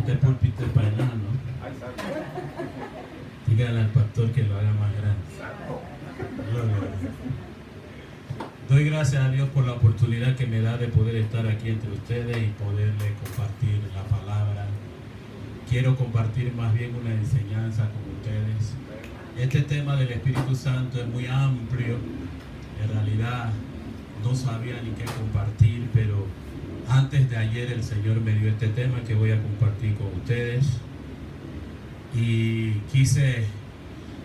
Este púlpito es para enanos, ¿no? Díganle al pastor que lo haga más grande. Gloria a Dios. Doy gracias a Dios por la oportunidad que me da de poder estar aquí entre ustedes y poderle compartir la palabra. Quiero compartir más bien una enseñanza con ustedes. Este tema del Espíritu Santo es muy amplio. En realidad no sabía ni qué compartir, pero antes de ayer el Señor me dio este tema que voy a compartir con ustedes. Y quise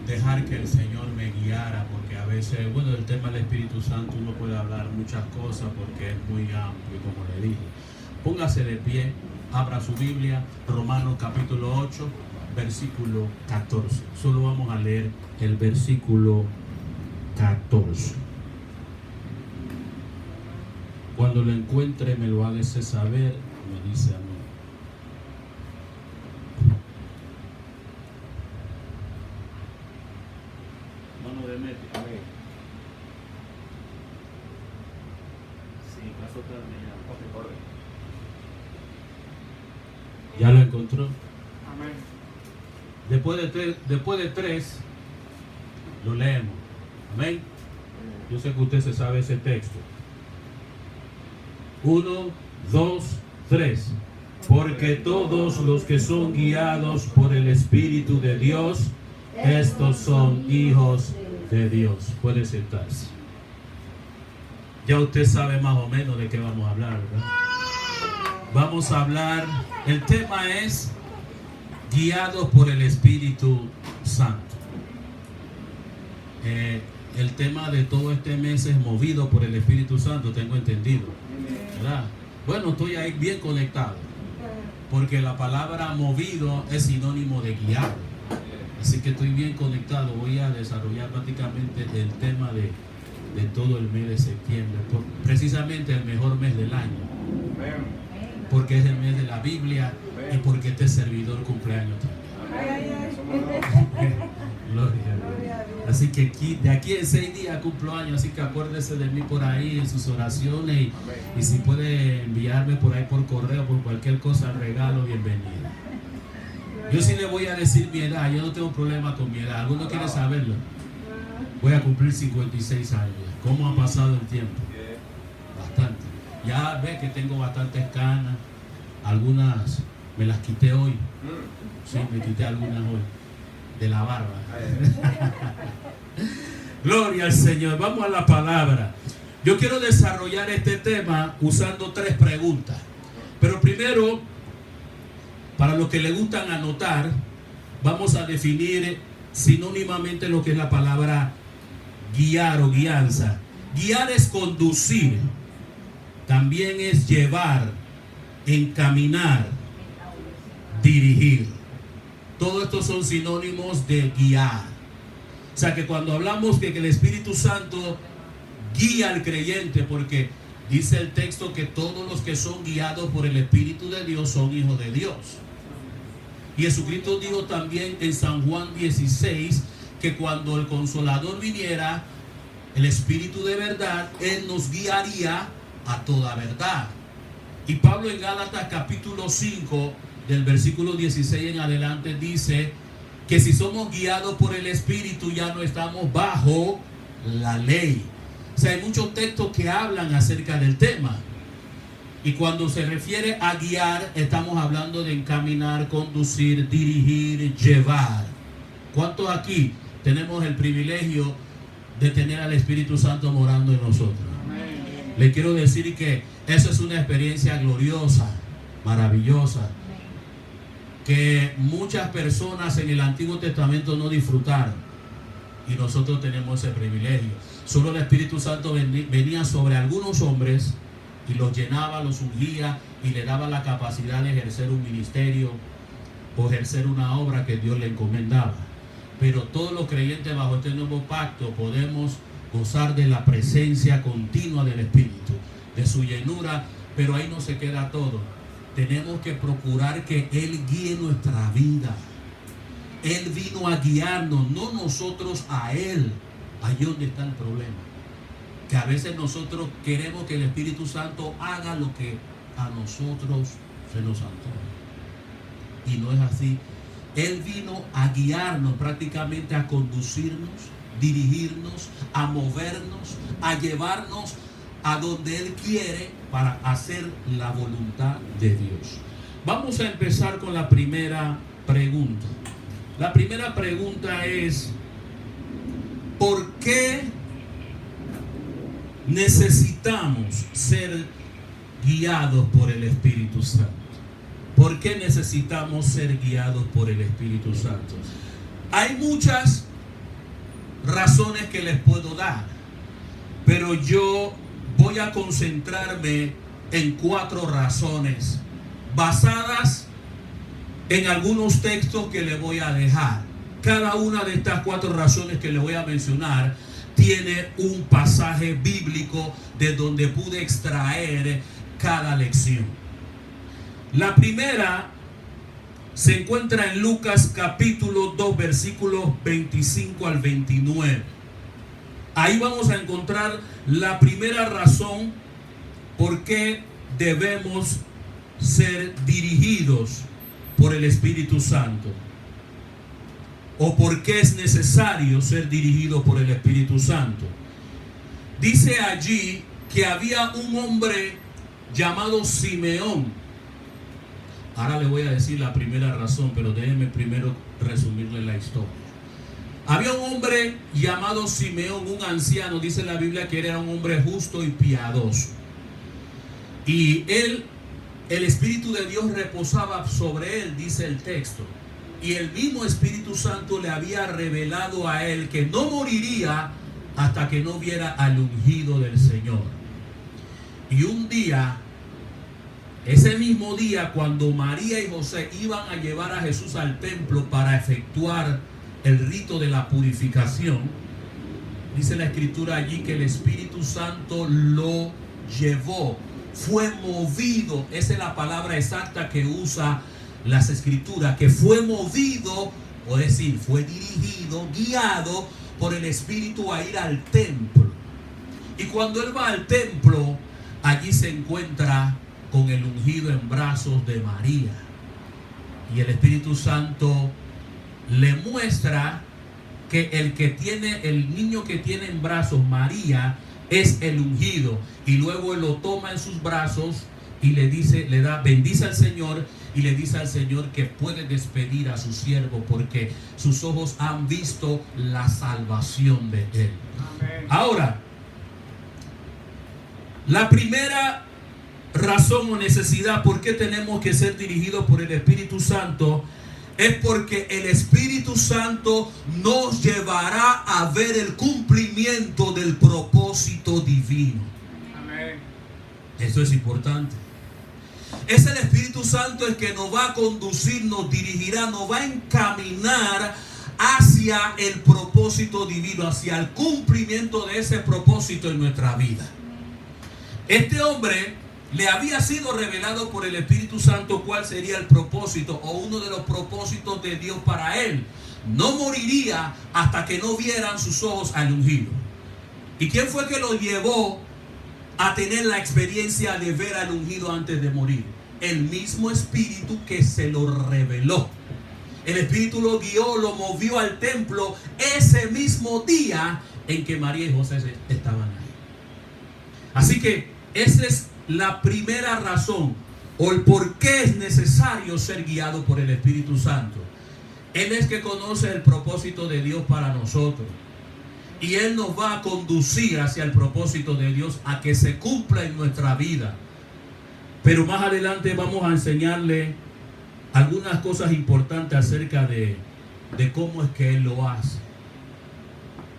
dejar que el Señor me guiara, porque a veces, bueno, el tema del Espíritu Santo uno puede hablar muchas cosas porque es muy amplio, como le dije. Póngase de pie, abra su Biblia, Romanos capítulo 8, versículo 14. Solo vamos a leer el versículo 14. Cuando lo encuentre me lo hágase saber, me dice a mí. Mano de medio. Sí, caso tarde ya. ¿Ya lo encontró? Amén. Después de tres, lo leemos. Amén. Yo sé que usted se sabe ese texto. 1, 2, 3. Porque todos los que son guiados por el Espíritu de Dios, estos son hijos de Dios. Puede sentarse. Ya usted sabe más o menos de qué vamos a hablar, ¿verdad? Vamos a hablar, el tema es guiados por el Espíritu Santo. El tema de todo este mes es movido por el Espíritu Santo, tengo entendido, ¿verdad? Bueno, estoy ahí bien conectado, porque la palabra movido es sinónimo de guiado. Así que estoy bien conectado. Voy a desarrollar prácticamente el tema de todo el mes de septiembre, precisamente el mejor mes del año, porque es el mes de la Biblia y porque este servidor cumpleaños también. Gloria a Dios. Así que de aquí en 6 días cumplo años, así que acuérdese de mí por ahí en sus oraciones y si puede enviarme por ahí por correo, por cualquier cosa, regalo, bienvenido. Yo sí le voy a decir mi edad, yo no tengo problema con mi edad. ¿Alguno quiere saberlo? Voy a cumplir 56 años. ¿Cómo ha pasado el tiempo? Bastante. Ya ve que tengo bastantes canas. Algunas me las quité hoy. Sí, me quité algunas hoy. De la barba. Gloria al Señor. Vamos a la palabra. Yo quiero desarrollar este tema usando 3 preguntas. Pero primero, para los que le gustan anotar, vamos a definir sinónimamente lo que es la palabra guiar o guianza. Guiar es conducir, también es llevar, encaminar, dirigir. Todo esto son sinónimos de guiar. O sea que cuando hablamos de que el Espíritu Santo guía al creyente, porque dice el texto que todos los que son guiados por el Espíritu de Dios son hijos de Dios. Y Jesucristo dijo también en San Juan 16 que cuando el Consolador viniera, el Espíritu de verdad, Él nos guiaría a toda verdad. Y Pablo en Gálatas capítulo 5, del versículo 16 en adelante, dice que si somos guiados por el Espíritu ya no estamos bajo la ley. O sea, hay muchos textos que hablan acerca del tema. Y cuando se refiere a guiar, estamos hablando de encaminar, conducir, dirigir, llevar. ¿Cuántos aquí tenemos el privilegio de tener al Espíritu Santo morando en nosotros? Amén. Le quiero decir que eso es una experiencia gloriosa, maravillosa, que muchas personas en el Antiguo Testamento no disfrutaron. Y nosotros tenemos ese privilegio. Solo el Espíritu Santo venía sobre algunos hombres y los llenaba, los ungía y le daba la capacidad de ejercer un ministerio o ejercer una obra que Dios le encomendaba. Pero todos los creyentes bajo este nuevo pacto podemos gozar de la presencia continua del Espíritu, de su llenura, pero ahí no se queda todo. Tenemos que procurar que Él guíe nuestra vida. Él vino a guiarnos, no nosotros a Él. Ahí donde está el problema. Que a veces nosotros queremos que el Espíritu Santo haga lo que a nosotros se nos antoja. Y no es así. Él vino a guiarnos, prácticamente a conducirnos, dirigirnos, a movernos, a llevarnos a donde Él quiere para hacer la voluntad de Dios. Vamos a empezar con la primera pregunta. La primera pregunta es: ¿por qué necesitamos ser guiados por el Espíritu Santo? ¿Por qué necesitamos ser guiados por el Espíritu Santo? Hay muchas razones que les puedo dar, pero yo voy a concentrarme en 4 razones basadas en algunos textos que les voy a dejar. Cada una de estas 4 razones que les voy a mencionar tiene un pasaje bíblico de donde pude extraer cada lección. La primera se encuentra en Lucas capítulo 2, versículos 25 al 29. Ahí vamos a encontrar la primera razón por qué debemos ser dirigidos por el Espíritu Santo, o por qué es necesario ser dirigido por el Espíritu Santo. Dice allí que había un hombre llamado Simeón. Ahora le voy a decir la primera razón, pero déjenme primero resumirle la historia. Había un hombre llamado Simeón, un anciano. Dice la Biblia que era un hombre justo y piadoso. Y él, el Espíritu de Dios reposaba sobre él, dice el texto. Y el mismo Espíritu Santo le había revelado a él que no moriría hasta que no viera al ungido del Señor. Y un día, ese mismo día, cuando María y José iban a llevar a Jesús al templo para efectuar el rito de la purificación, dice la Escritura allí que el Espíritu Santo lo llevó, fue movido. Esa es la palabra exacta que usa las Escrituras, que fue movido, o decir, fue dirigido, guiado por el Espíritu a ir al templo. Y cuando él va al templo, allí se encuentra con el ungido en brazos de María. Y el Espíritu Santo le muestra que el niño que tiene en brazos María es el ungido. Y luego él lo toma en sus brazos y bendice al Señor y le dice al Señor que puede despedir a su siervo porque sus ojos han visto la salvación de él. Amén. Ahora, la primera razón o necesidad por qué tenemos que ser dirigidos por el Espíritu Santo es porque el Espíritu Santo nos llevará a ver el cumplimiento del propósito divino. Amén. Eso es importante. Es el Espíritu Santo el que nos va a conducir, nos dirigirá, nos va a encaminar hacia el propósito divino, hacia el cumplimiento de ese propósito en nuestra vida. Este hombre le había sido revelado por el Espíritu Santo cuál sería el propósito o uno de los propósitos de Dios para él. No moriría hasta que no vieran sus ojos al ungido. ¿Y quién fue que lo llevó a tener la experiencia de ver al ungido antes de morir? El mismo Espíritu que se lo reveló. El Espíritu lo guió, lo movió al templo ese mismo día en que María y José estaban ahí. Así que esa es la primera razón o el por qué es necesario ser guiado por el Espíritu Santo. Él es que conoce el propósito de Dios para nosotros. Y Él nos va a conducir hacia el propósito de Dios a que se cumpla en nuestra vida. Pero más adelante vamos a enseñarle algunas cosas importantes acerca de cómo es que Él lo hace.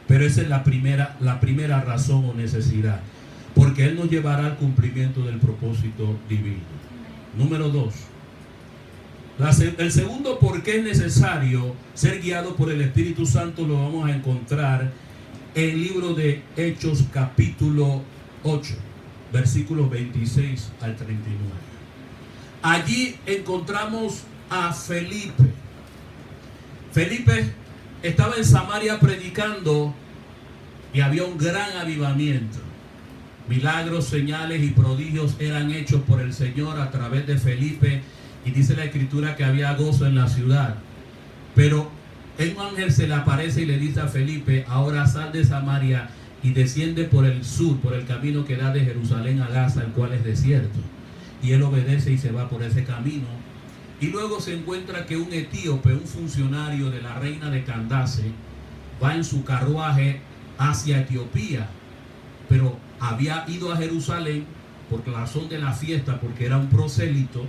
Pero esa es la primera razón o necesidad. Porque Él nos llevará al cumplimiento del propósito divino. Número 2. El segundo por qué es necesario ser guiado por el Espíritu Santo lo vamos a encontrar en el libro de Hechos capítulo 8, versículos 26 al 39. Allí encontramos a Felipe. Felipe estaba en Samaria predicando y había un gran avivamiento. Milagros, señales y prodigios eran hechos por el Señor a través de Felipe. y dice la escritura que había gozo en la ciudad. Pero un ángel se le aparece y le dice a Felipe: ahora sal de Samaria y desciende por el sur, por el camino que da de Jerusalén a Gaza, el cual es desierto. Y él obedece y se va por ese camino. Y luego se encuentra que un etíope, un funcionario de la reina de Candace, va en su carruaje hacia Etiopía, pero había ido a Jerusalén por razón de la fiesta, porque era un prosélito,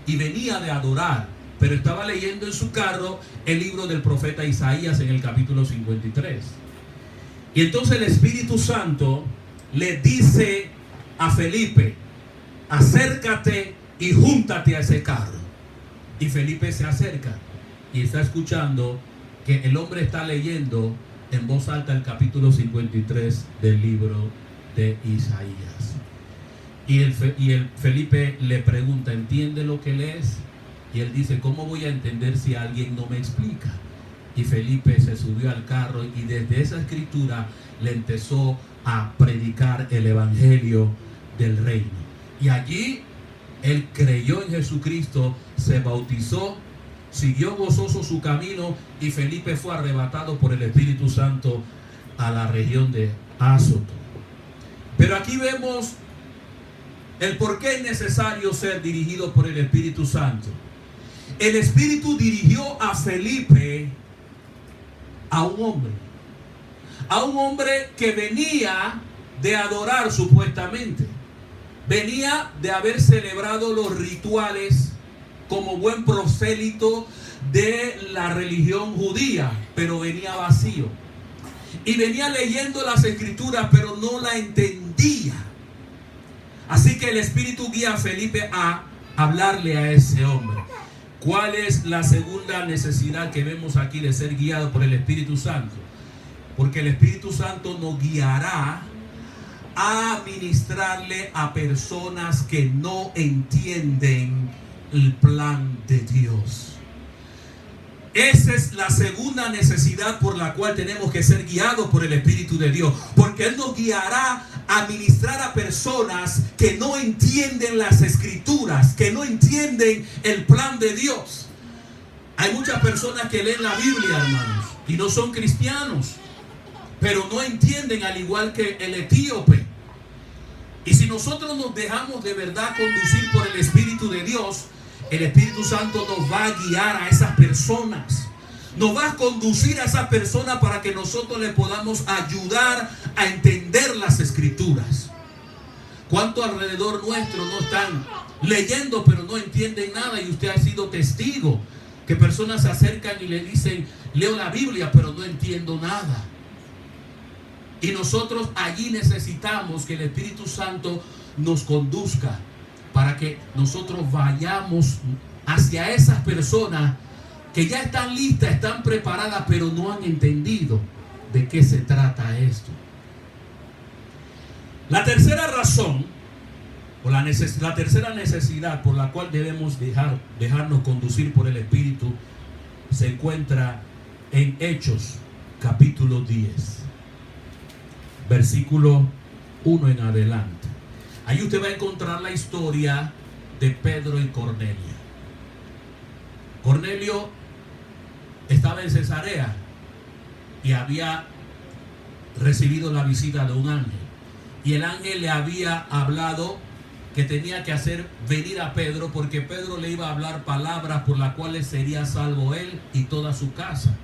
y venía de adorar, pero estaba leyendo en su carro el libro del profeta Isaías en el capítulo 53. Y entonces el Espíritu Santo le dice a Felipe: acércate y júntate a ese carro. Y Felipe se acerca y está escuchando que el hombre está leyendo en voz alta el capítulo 53 del libro de Isaías. Y el Felipe le pregunta: ¿entiende lo que lees? Y él dice: ¿cómo voy a entender si alguien no me explica? Y Felipe se subió al carro y desde esa escritura le empezó a predicar el evangelio del reino. Y allí él creyó en Jesucristo, se bautizó, siguió gozoso su camino, y Felipe fue arrebatado por el Espíritu Santo a la región de Azoto. Pero aquí vemos el por qué es necesario ser dirigido por el Espíritu Santo. El Espíritu dirigió a Felipe a un hombre que venía de adorar supuestamente. Venía de haber celebrado los rituales como buen prosélito de la religión judía, pero venía vacío. Y venía leyendo las escrituras, pero no la entendía. Así que el Espíritu guía a Felipe a hablarle a ese hombre. ¿Cuál es la segunda necesidad que vemos aquí de ser guiado por el Espíritu Santo? Porque el Espíritu Santo nos guiará a ministrarle a personas que no entienden el plan de Dios. Esa es la segunda necesidad por la cual tenemos que ser guiados por el Espíritu de Dios, porque Él nos guiará a ministrar a personas que no entienden las escrituras, que no entienden el plan de Dios. Hay muchas personas que leen la Biblia, hermanos, y no son cristianos, pero no entienden, al igual que el etíope. Y si nosotros nos dejamos de verdad conducir por el Espíritu de Dios, el Espíritu Santo nos va a guiar a esas personas, nos va a conducir a esas personas para que nosotros le podamos ayudar a entender las escrituras. ¿Cuánto alrededor nuestro no están leyendo pero no entienden nada? Y usted ha sido testigo que personas se acercan y le dicen: leo la Biblia pero no entiendo nada. Y nosotros allí necesitamos que el Espíritu Santo nos conduzca para que nosotros vayamos hacia esas personas que ya están listas, están preparadas, pero no han entendido de qué se trata esto. La tercera razón, o la tercera necesidad por la cual debemos dejarnos conducir por el Espíritu, se encuentra en Hechos capítulo 10, versículo 1 en adelante. Ahí usted va a encontrar la historia de Pedro y Cornelio. Cornelio estaba en Cesarea y había recibido la visita de un ángel. Y el ángel le había hablado que tenía que hacer venir a Pedro, porque Pedro le iba a hablar palabras por las cuales sería salvo él y toda su casa.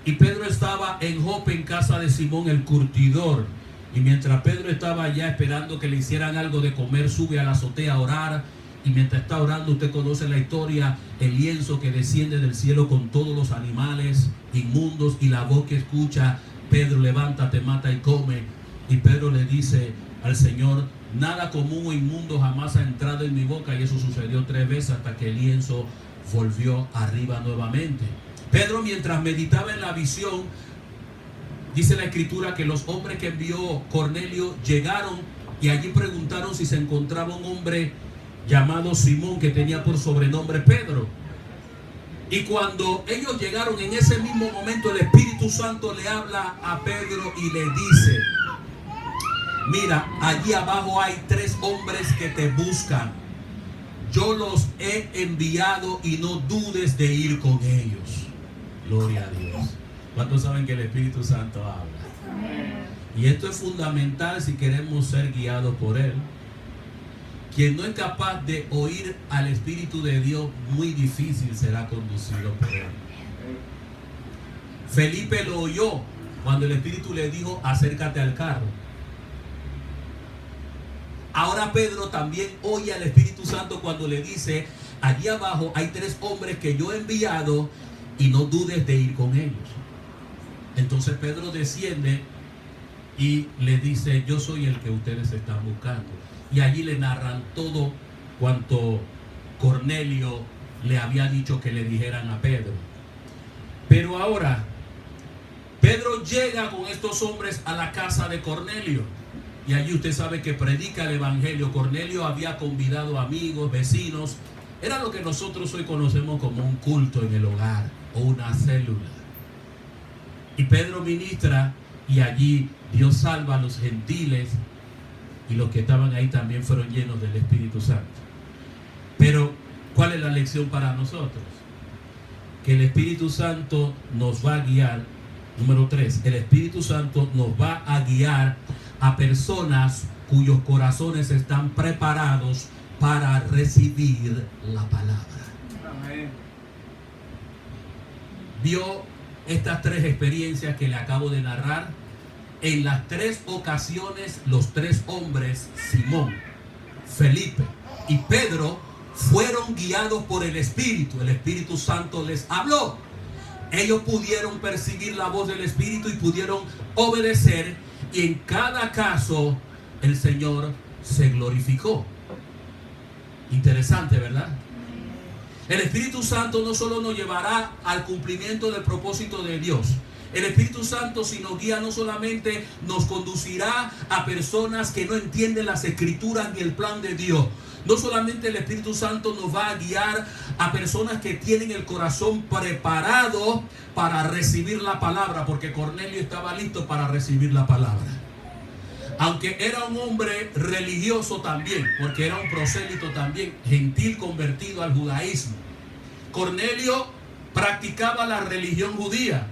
Y Pedro estaba en Jope, en casa de Simón el curtidor. Y mientras Pedro estaba allá esperando que le hicieran algo de comer, sube a la azotea a orar. Y mientras está orando, usted conoce la historia, el lienzo que desciende del cielo con todos los animales inmundos y la voz que escucha: Pedro, levántate, mata y come. Y Pedro le dice al Señor: nada común o inmundo jamás ha entrado en mi boca. Y eso sucedió 3 veces hasta que el lienzo volvió arriba nuevamente. Pedro, mientras meditaba en la visión, dice la escritura que los hombres que envió Cornelio llegaron y allí preguntaron si se encontraba un hombre llamado Simón, que tenía por sobrenombre Pedro. Y cuando ellos llegaron, en ese mismo momento el Espíritu Santo le habla a Pedro y le dice: mira, allí abajo hay 3 hombres que te buscan. yo los he enviado y no dudes de ir con ellos. Gloria a Dios. ¿Cuántos saben que el Espíritu Santo habla? Y esto es fundamental si queremos ser guiados por Él. Quien no es capaz de oír al Espíritu de Dios, muy difícil será conducido por Él. Felipe lo oyó cuando el Espíritu le dijo: acércate al carro. Ahora Pedro también oye al Espíritu Santo cuando le dice: allí abajo hay 3 hombres que yo he enviado y no dudes de ir con ellos. Entonces Pedro desciende y le dice: yo soy el que ustedes están buscando. Y allí le narran todo cuanto Cornelio le había dicho que le dijeran a Pedro. Pero ahora Pedro llega con estos hombres a la casa de Cornelio. Y allí usted sabe que predica el evangelio. Cornelio había convidado amigos, vecinos. Era lo que nosotros hoy conocemos como un culto en el hogar o una célula. Y Pedro ministra y allí Dios salva a los gentiles. Y los que estaban ahí también fueron llenos del Espíritu Santo. Pero, ¿cuál es la lección para nosotros? Que el Espíritu Santo nos va a guiar. Número 3, el Espíritu Santo nos va a guiar a personas cuyos corazones están preparados para recibir la palabra. Amén. Vio estas 3 experiencias que le acabo de narrar. En las 3 ocasiones, los 3 hombres, Simón, Felipe y Pedro, fueron guiados por el Espíritu. El Espíritu Santo les habló. Ellos pudieron percibir la voz del Espíritu y pudieron obedecer. Y en cada caso, el Señor se glorificó. Interesante, ¿verdad? El Espíritu Santo no solo nos llevará al cumplimiento del propósito de Dios. El Espíritu Santo, si nos guía, no solamente nos conducirá a personas que no entienden las Escrituras ni el plan de Dios. No solamente el Espíritu Santo nos va a guiar a personas que tienen el corazón preparado para recibir la palabra, porque Cornelio estaba listo para recibir la palabra. Aunque era un hombre religioso también, porque era un prosélito también, gentil convertido al judaísmo. Cornelio practicaba la religión judía.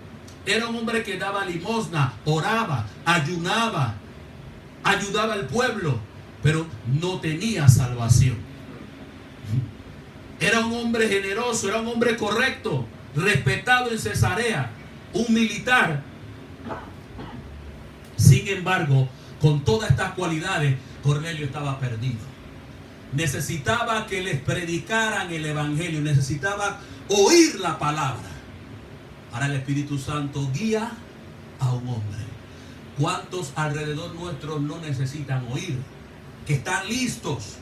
Era un hombre que daba limosna, oraba, ayunaba, ayudaba al pueblo, pero no tenía salvación. Era un hombre generoso, era un hombre correcto, respetado en Cesarea, un militar. Sin embargo, con todas estas cualidades, Cornelio estaba perdido. Necesitaba que les predicaran el evangelio, necesitaba oír la palabra. Ahora el Espíritu Santo guía a un hombre. ¿Cuántos alrededor nuestro no necesitan oír? Que están listos.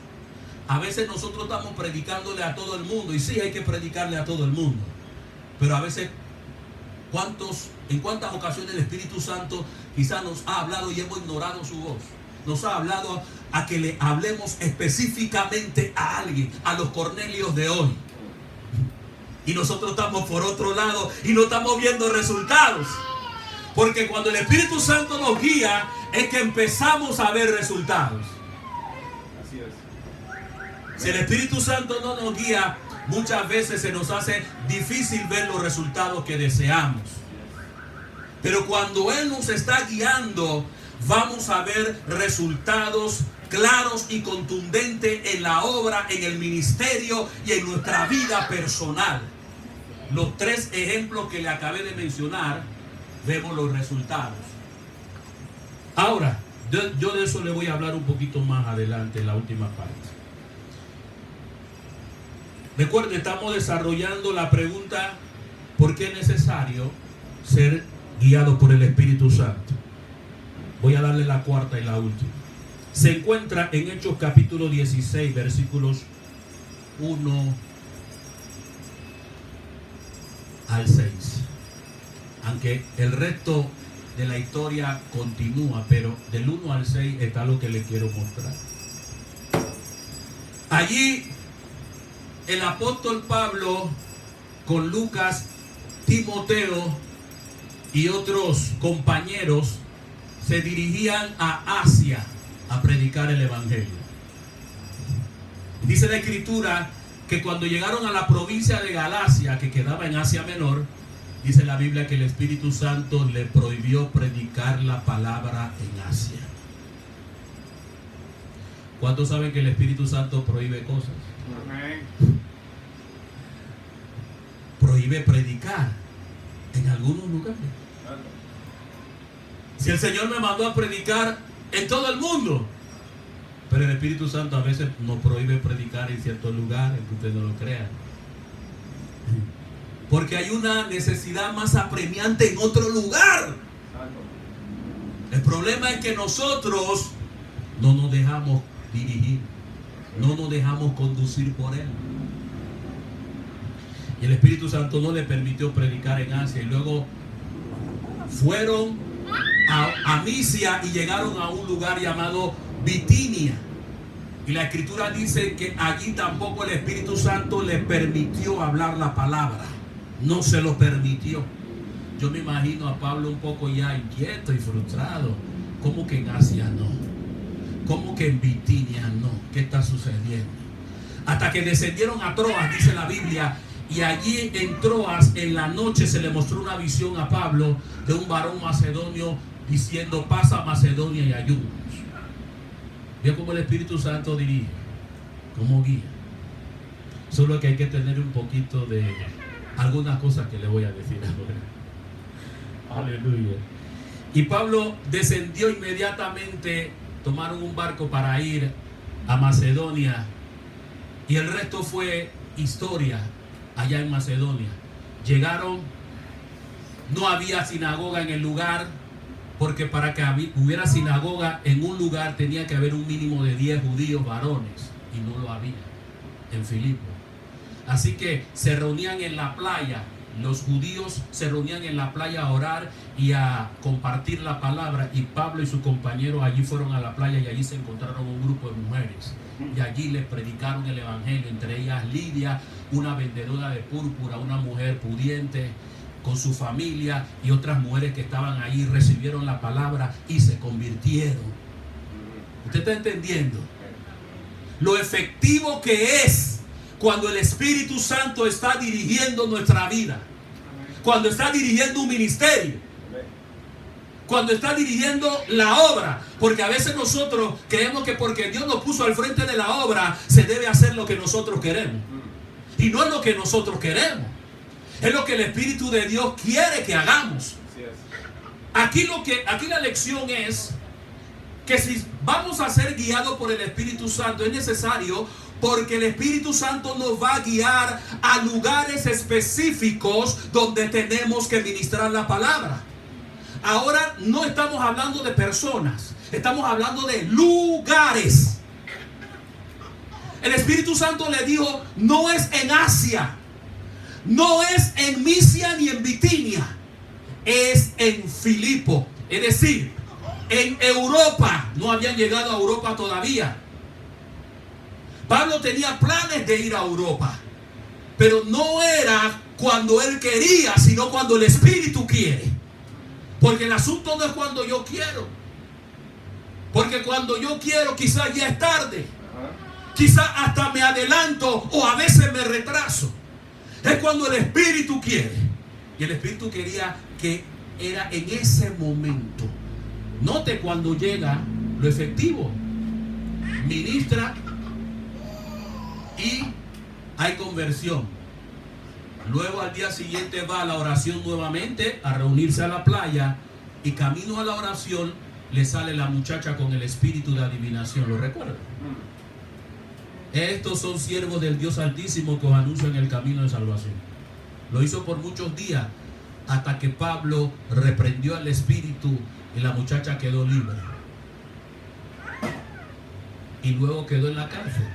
A veces nosotros estamos predicándole a todo el mundo. Y sí, hay que predicarle a todo el mundo. Pero a veces, en cuántas ocasiones el Espíritu Santo quizás nos ha hablado y hemos ignorado su voz. Nos ha hablado a que le hablemos específicamente a alguien, a los Cornelios de hoy. Y nosotros estamos por otro lado y no estamos viendo resultados. Porque cuando el Espíritu Santo nos guía, es que empezamos a ver resultados. Así es. Si el Espíritu Santo no nos guía, muchas veces se nos hace difícil ver los resultados que deseamos. Pero cuando Él nos está guiando, vamos a ver resultados claros y contundentes en la obra, en el ministerio y en nuestra vida personal. Los 3 ejemplos que le acabé de mencionar, vemos los resultados. Ahora, yo de eso le voy a hablar un poquito más adelante en la última parte. Recuerde, estamos desarrollando la pregunta: ¿por qué es necesario ser guiado por el Espíritu Santo? Voy a darle la cuarta y la última. Se encuentra en Hechos capítulo 16, versículos 1 al 6. Aunque el resto de la historia continúa, pero del 1 al 6 está lo que les quiero mostrar. Allí el apóstol Pablo, con Lucas, Timoteo y otros compañeros, se dirigían a Asia a predicar el evangelio. Dice la Escritura que cuando llegaron a la provincia de Galacia, que quedaba en Asia Menor, dice la Biblia que el Espíritu Santo le prohibió predicar la palabra en Asia. ¿Cuántos saben que el Espíritu Santo prohíbe cosas? Amén. Prohíbe predicar en algunos lugares. Si el Señor me mandó a predicar en todo el mundo, pero el Espíritu Santo a veces nos prohíbe predicar en ciertos lugares, que ustedes no lo crean. Porque hay una necesidad más apremiante en otro lugar. El problema es que nosotros no nos dejamos dirigir, no nos dejamos conducir por Él. Y el Espíritu Santo no le permitió predicar en Asia. Y luego fueron a Misia y llegaron a un lugar llamado Bitinia. Y la Escritura dice que allí tampoco el Espíritu Santo le permitió hablar la palabra. No se lo permitió. Yo me imagino a Pablo un poco ya inquieto y frustrado. ¿Cómo que en Asia no? ¿Cómo que en Bitinia no? ¿Qué está sucediendo? Hasta que descendieron a Troas, dice la Biblia. Y allí en Troas, en la noche, se le mostró una visión a Pablo de un varón macedonio diciendo: pasa a Macedonia y ayúdanos. Vio cómo el Espíritu Santo dirige, cómo guía. Solo que hay que tener un poquito de algunas cosas que le voy a decir ahora. Aleluya. Y Pablo descendió inmediatamente, tomaron un barco para ir a Macedonia. Y el resto fue historia allá en Macedonia. Llegaron, no había sinagoga en el lugar, porque para que hubiera sinagoga en un lugar tenía que haber un mínimo de 10 judíos varones, y no lo había en Filipo. Así que se reunían en la playa, los judíos se reunían en la playa a orar y a compartir la palabra, y Pablo y sus compañeros allí fueron a la playa y allí se encontraron un grupo de mujeres y allí les predicaron el evangelio, entre ellas Lidia, una vendedora de púrpura, una mujer pudiente con su familia, y otras mujeres que estaban ahí recibieron la palabra y se convirtieron. ¿Usted está entendiendo lo efectivo que es cuando el Espíritu Santo está dirigiendo nuestra vida? Cuando está dirigiendo un ministerio, cuando está dirigiendo la obra. Porque a veces nosotros creemos que porque Dios nos puso al frente de la obra se debe hacer lo que nosotros queremos, y no es lo que nosotros queremos, es lo que el Espíritu de Dios quiere que hagamos. Aquí la lección es que si vamos a ser guiados por el Espíritu Santo, es necesario, porque el Espíritu Santo nos va a guiar a lugares específicos donde tenemos que ministrar la palabra. Ahora no estamos hablando de personas, estamos hablando de lugares. El Espíritu Santo le dijo: no es en Asia, no es en Misia ni en Bitinia, es en Filipo. Es decir, en Europa. No habían llegado a Europa todavía. Pablo tenía planes de ir a Europa, pero no era cuando él quería, sino cuando el Espíritu quiere. Porque el asunto no es cuando yo quiero, porque cuando yo quiero quizás ya es tarde, quizás hasta me adelanto o a veces me retraso. Es cuando el Espíritu quiere. Y el Espíritu quería que era en ese momento. Note cuando llega lo efectivo. Ministra y hay conversión. Luego al día siguiente va a la oración nuevamente, a reunirse a la playa, y camino a la oración le sale la muchacha con el espíritu de adivinación. ¿Lo recuerdan? Estos son siervos del Dios Altísimo que os anuncian el camino de salvación. Lo hizo por muchos días hasta que Pablo reprendió al espíritu y la muchacha quedó libre. Y luego quedó en la cárcel.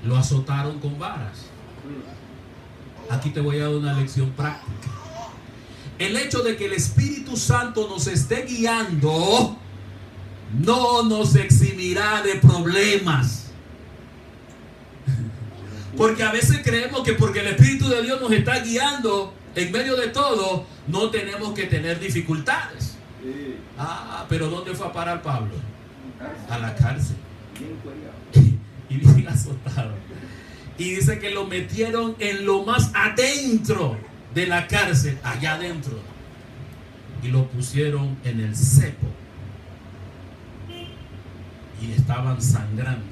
Lo azotaron con varas. Aquí te voy a dar una lección práctica. El hecho de que el Espíritu Santo nos esté guiando no nos eximirá de problemas. Porque a veces creemos que porque el Espíritu de Dios nos está guiando en medio de todo, no tenemos que tener dificultades. Pero ¿dónde fue a parar Pablo? A la cárcel. y bien azotado. Y dice que lo metieron en lo más adentro de la cárcel, allá adentro, y lo pusieron en el cepo y estaban sangrando,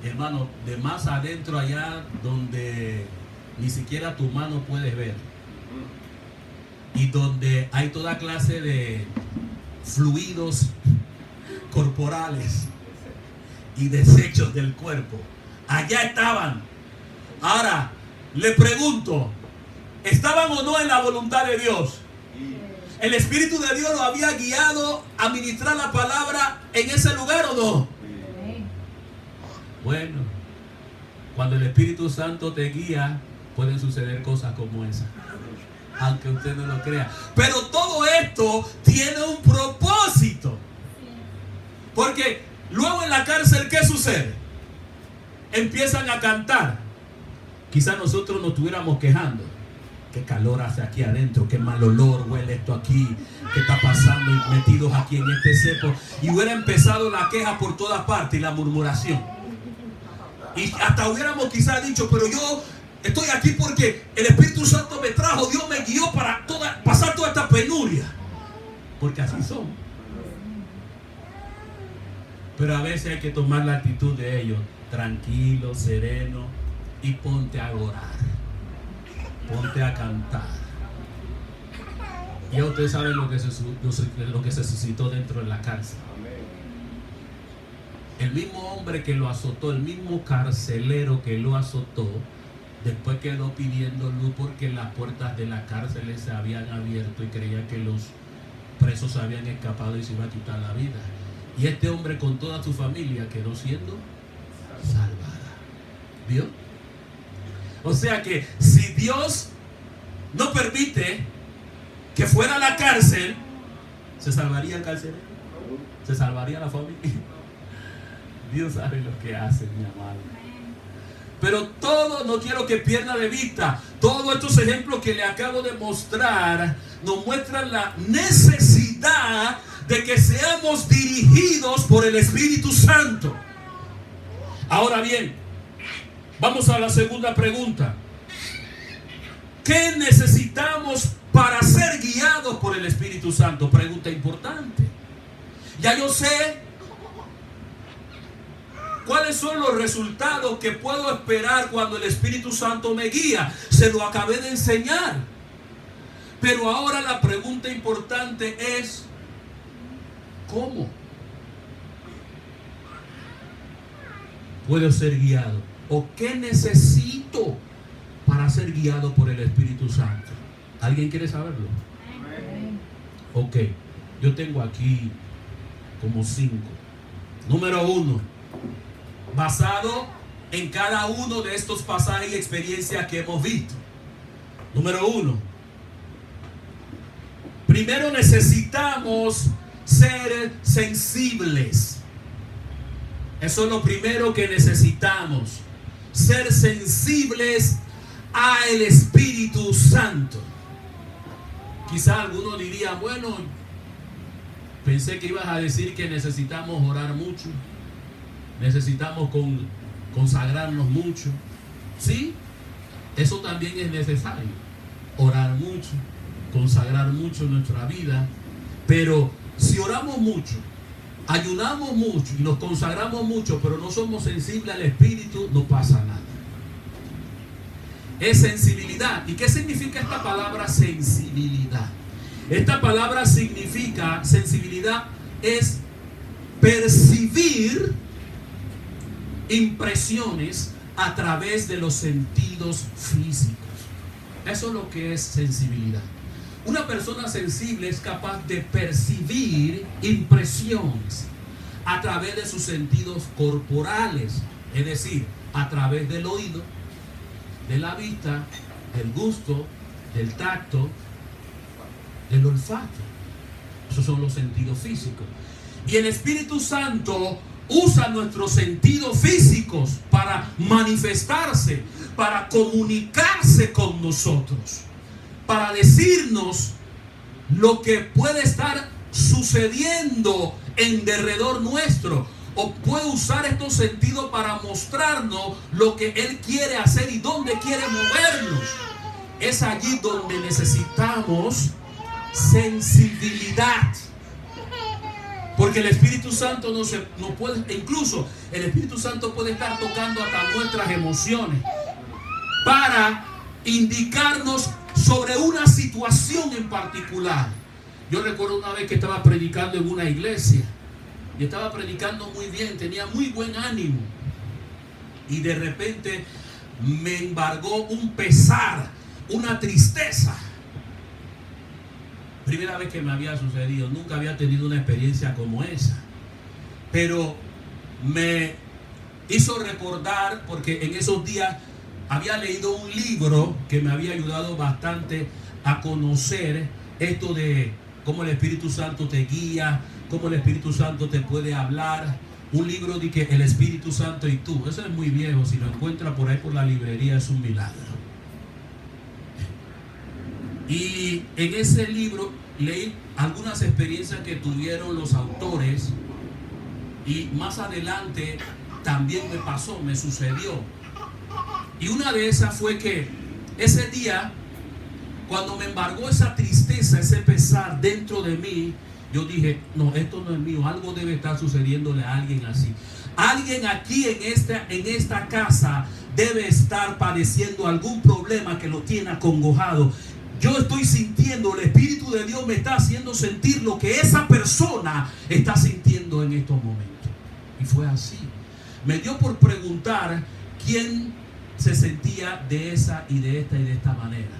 hermano, de más adentro, allá donde ni siquiera tu mano puedes ver, y donde hay toda clase de fluidos corporales y desechos del cuerpo. Allá estaban. Ahora, le pregunto, ¿estaban o no en la voluntad de Dios? ¿El Espíritu de Dios lo había guiado a ministrar la palabra en ese lugar o no? Bueno, cuando el Espíritu Santo te guía, pueden suceder cosas como esa, aunque usted no lo crea. Pero todo esto tiene un propósito. Porque luego en la cárcel, ¿qué sucede? Empiezan a cantar. Quizás nosotros nos estuviéramos quejando. Qué calor hace aquí adentro, qué mal olor huele esto aquí, qué está pasando metidos aquí en este cepo. Y hubiera empezado la queja por todas partes y la murmuración. Y hasta hubiéramos quizás dicho, pero yo estoy aquí porque el Espíritu Santo me trajo, Dios me guió para pasar toda esta penuria. Porque así son. Pero a veces hay que tomar la actitud de ellos, tranquilo, sereno, y ponte a orar, ponte a cantar. Ya ustedes saben lo que se suscitó dentro de la cárcel. El mismo hombre que lo azotó, el mismo carcelero que lo azotó, después quedó pidiendo luz porque las puertas de la cárcel se habían abierto y creía que los presos habían escapado y se iba a quitar la vida. Y este hombre con toda su familia quedó siendo salvada. ¿Vio? O sea que si Dios no permite que fuera a la cárcel, ¿se salvaría el carcelero? ¿Se salvaría la familia? Dios sabe lo que hace, mi amado. Pero todo, no quiero que pierda de vista, todos estos ejemplos que le acabo de mostrar nos muestran la necesidad de que seamos dirigidos por el Espíritu Santo. Ahora bien, vamos a la segunda pregunta. ¿Qué necesitamos para ser guiados por el Espíritu Santo? Pregunta importante. Ya yo sé cuáles son los resultados que puedo esperar cuando el Espíritu Santo me guía. Se lo acabé de enseñar. Pero ahora la pregunta importante es, ¿cómo puedo ser guiado? ¿O qué necesito para ser guiado por el Espíritu Santo? ¿Alguien quiere saberlo? Ok, yo tengo aquí como 5. Número 1, basado en cada uno de estos pasajes y experiencias que hemos visto. Número 1, primero necesitamos ser sensibles. Eso es lo primero que necesitamos. Ser sensibles al Espíritu Santo. Quizá algunos dirían, bueno, pensé que ibas a decir que necesitamos orar mucho, necesitamos consagrarnos mucho. Sí, eso también es necesario. Orar mucho, consagrar mucho nuestra vida. Pero si oramos mucho, ayunamos mucho y nos consagramos mucho, pero no somos sensibles al Espíritu, no pasa nada. Es sensibilidad. ¿Y qué significa esta palabra sensibilidad? Esta palabra significa, sensibilidad es percibir impresiones a través de los sentidos físicos. Eso es lo que es sensibilidad. Una persona sensible es capaz de percibir impresiones a través de sus sentidos corporales, es decir, a través del oído, de la vista, del gusto, del tacto, del olfato. Esos son los sentidos físicos. Y el Espíritu Santo usa nuestros sentidos físicos para manifestarse, para comunicarse con nosotros, para decirnos lo que puede estar sucediendo en derredor nuestro, o puede usar estos sentidos para mostrarnos lo que Él quiere hacer y dónde quiere movernos. Es allí donde necesitamos sensibilidad. Porque el Espíritu Santo no puede, incluso el Espíritu Santo puede estar tocando hasta nuestras emociones para indicarnos sobre una situación en particular. Yo recuerdo una vez que estaba predicando en una iglesia y estaba predicando muy bien, tenía muy buen ánimo, y de repente me embargó un pesar, una tristeza. Primera vez que me había sucedido, nunca había tenido una experiencia como esa, pero me hizo recordar, porque en esos días había leído un libro que me había ayudado bastante a conocer esto de cómo el Espíritu Santo te guía, cómo el Espíritu Santo te puede hablar. Un libro de que el Espíritu Santo y tú. Eso es muy viejo, si lo encuentras por ahí por la librería es un milagro. Y en ese libro leí algunas experiencias que tuvieron los autores, y más adelante también me pasó, me sucedió. Y una de esas fue que ese día, cuando me embargó esa tristeza, ese pesar dentro de mí, yo dije, no, esto no es mío, algo debe estar sucediéndole a alguien así. Alguien aquí en esta casa debe estar padeciendo algún problema que lo tiene acongojado. Yo estoy sintiendo, el Espíritu de Dios me está haciendo sentir lo que esa persona está sintiendo en estos momentos. Y fue así. Me dio por preguntar quién se sentía de esa y de esta y de esta manera.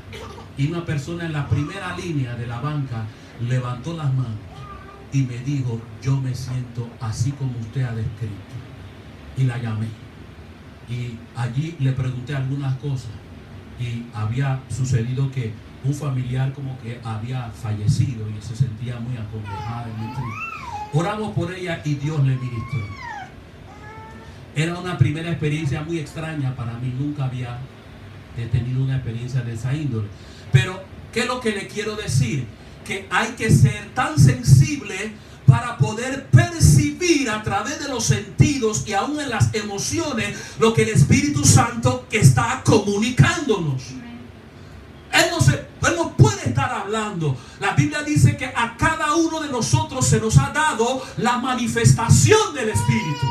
Y una persona en la primera línea de la banca levantó las manos y me dijo, yo me siento así como usted ha descrito. Y la llamé. Y allí le pregunté algunas cosas. Y había sucedido que un familiar como que había fallecido y se sentía muy acongojada y muy triste. Oramos por ella y Dios le ministró. Era una primera experiencia muy extraña para mí. Nunca había tenido una experiencia de esa índole. Pero, ¿qué es lo que le quiero decir? Que hay que ser tan sensible para poder percibir a través de los sentidos y aún en las emociones lo que el Espíritu Santo está comunicándonos. Él no puede estar hablando. La Biblia dice que a cada uno de nosotros se nos ha dado la manifestación del Espíritu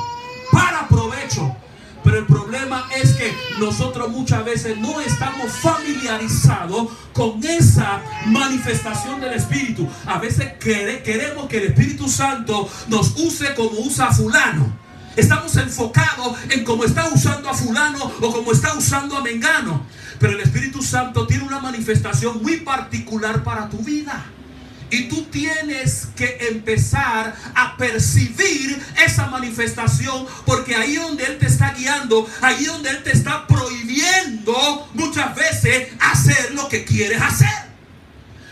para provecho. Pero el problema es que nosotros muchas veces no estamos familiarizados con esa manifestación del Espíritu. A veces queremos que el Espíritu Santo nos use como usa a fulano. Estamos enfocados en cómo está usando a fulano o cómo está usando a mengano. Pero el Espíritu Santo tiene una manifestación muy particular para tu vida. Y tú tienes que empezar a percibir esa manifestación, porque ahí donde Él te está guiando, ahí donde Él te está prohibiendo muchas veces hacer lo que quieres hacer.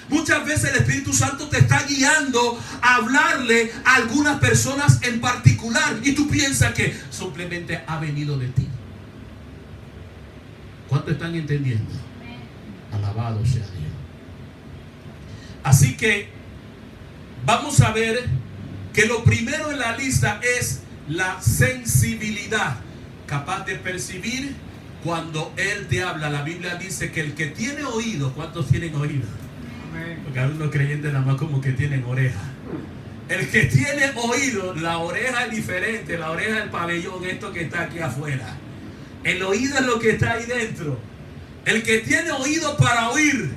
Muchas veces el Espíritu Santo te está guiando a hablarle a algunas personas en particular y tú piensas que simplemente ha venido de ti. ¿Cuánto están entendiendo? Alabado sea Dios. Así que vamos a ver que lo primero en la lista es la sensibilidad, capaz de percibir cuando Él te habla. La Biblia dice que el que tiene oído, ¿cuántos tienen oído? Porque algunos creyentes nada más como que tienen oreja. El que tiene oído, la oreja es diferente, la oreja del pabellón, esto que está aquí afuera. El oído es lo que está ahí dentro. El que tiene oído para oír,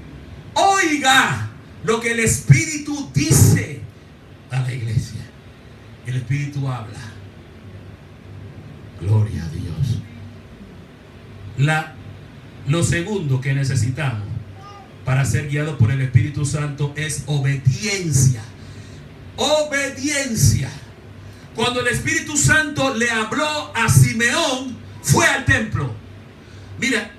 oiga lo que el Espíritu dice a la iglesia. El Espíritu habla. Gloria a Dios. Lo segundo que necesitamos para ser guiados por el Espíritu Santo es obediencia. Obediencia. Cuando el Espíritu Santo le habló a Simeón, fue al templo. Mira,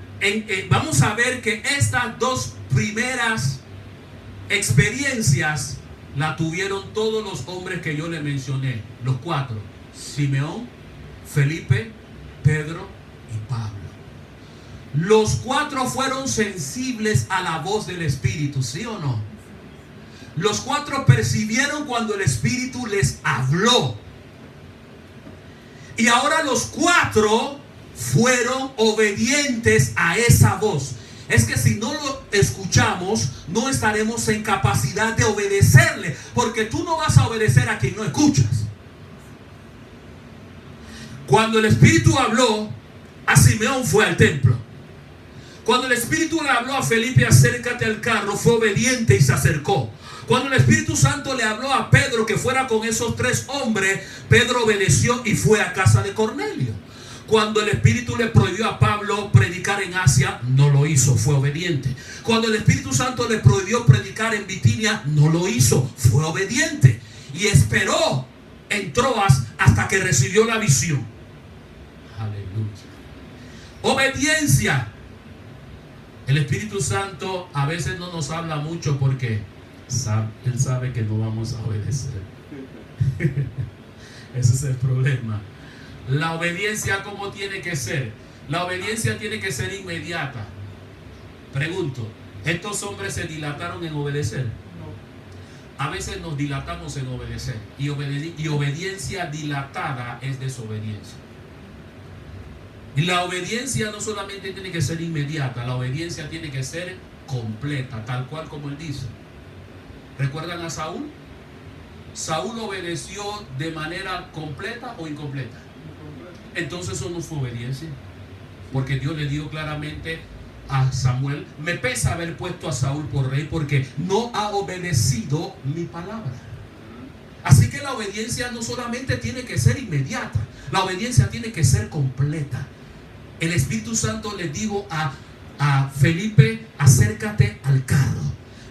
vamos a ver que estas dos primeras experiencias la tuvieron todos los hombres que yo le mencioné, los cuatro: Simeón, Felipe, Pedro y Pablo. Los cuatro fueron sensibles a la voz del Espíritu, ¿sí o no? Los cuatro percibieron cuando el Espíritu les habló. Y ahora los 4 fueron obedientes a esa voz. Es que si no lo escuchamos, no estaremos en capacidad de obedecerle, porque tú no vas a obedecer a quien no escuchas. Cuando el Espíritu habló a Simeón, fue al templo. Cuando el Espíritu le habló a Felipe, acércate al carro, fue obediente y se acercó. Cuando el Espíritu Santo le habló a Pedro que fuera con esos 3 hombres, Pedro obedeció y fue a casa de Cornelio. Cuando el Espíritu le prohibió a Pablo predicar en Asia, no lo hizo, fue obediente. Cuando el Espíritu Santo le prohibió predicar en Bitinia, no lo hizo, fue obediente. Y esperó en Troas hasta que recibió la visión. Aleluya. Obediencia. El Espíritu Santo a veces no nos habla mucho porque Él sabe que no vamos a obedecer. Ese es el problema. La obediencia, ¿cómo tiene que ser? La obediencia tiene que ser inmediata. Pregunto, ¿estos hombres se dilataron en obedecer? No. A veces nos dilatamos en obedecer. Y obediencia dilatada es desobediencia. Y la obediencia no solamente tiene que ser inmediata, la obediencia tiene que ser completa, tal cual como él dice. ¿Recuerdan a Saúl? ¿Saúl obedeció de manera completa o incompleta? Entonces eso no fue obediencia, porque Dios le dijo claramente a Samuel: me pesa haber puesto a Saúl por rey porque no ha obedecido mi palabra. Así que la obediencia no solamente tiene que ser inmediata, la obediencia tiene que ser completa. El Espíritu Santo le dijo a Felipe: acércate al carro.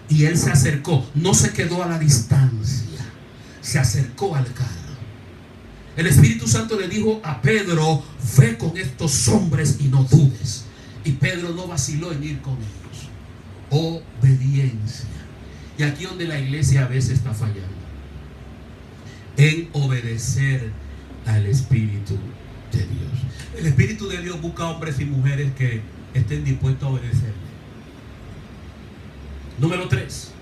Y él se acercó, no se quedó a la distancia, se acercó al carro. El Espíritu Santo le dijo a Pedro: ve con estos hombres y no dudes. Y Pedro no vaciló en ir con ellos. Obediencia. Y aquí donde la iglesia a veces está fallando, en obedecer al Espíritu de Dios. El Espíritu de Dios busca hombres y mujeres que estén dispuestos a obedecerle. Número 3.